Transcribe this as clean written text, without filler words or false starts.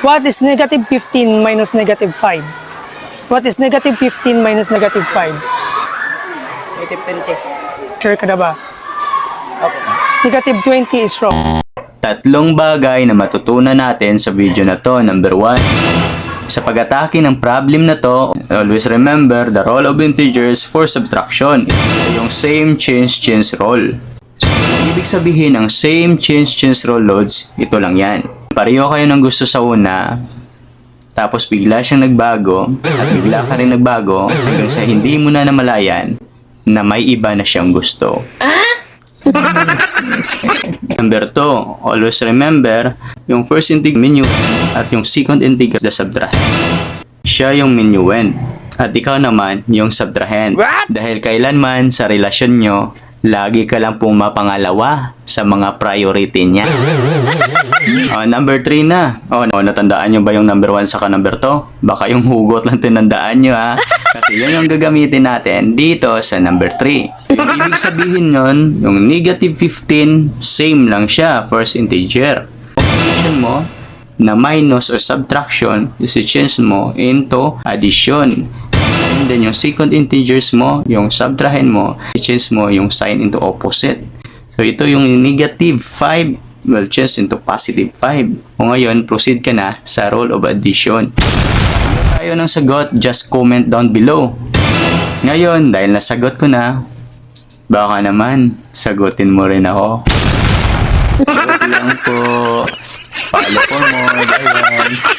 What is negative 15 minus negative 5? What is negative 15 minus negative 5? Negative 20. Sure ka na ba? Okay. Negative 20 is wrong. Tatlong bagay na matutunan natin sa video na to. Number 1, sa pag-atake ng problem na to, always remember the role of integers for subtraction. Ito yung same change rule. So, ibig sabihin ng same change rule, loads, ito lang yan. Pareho kayo ng gusto sa una, tapos bigla siyang nagbago, at bigla ka rin nagbago, hanggang sa hindi mo na namalayan na may iba na siyang gusto. Number 2, always remember yung first integer minuend at yung second integer the subtrahend. Siya yung minuend at ikaw naman yung subtrahend. Dahil kailanman sa relasyon nyo, lagi ka lang pumapangalawa sa mga priority niya. Number 3 na. Natandaan nyo ba yung number 1 saka number 2? Baka yung hugot lang tinandaan nyo ha. Kasi yun yung gagamitin natin dito sa number 3. Ibig sabihin nun, yung negative 15, same lang siya, first integer. Operation mo na minus or subtraction, i-change mo into addition. And then yung second integers mo, yung subtrahend mo, i-change mo yung sign into opposite. So ito yung negative 5 will change into positive 5. O ngayon, proceed ka na sa rule of addition. Kung tayo ng sagot, just comment down below. Ngayon, dahil nasagot ko na, baka naman, sagutin mo rin ako. Joke lang po. Follow for more. Bye-bye.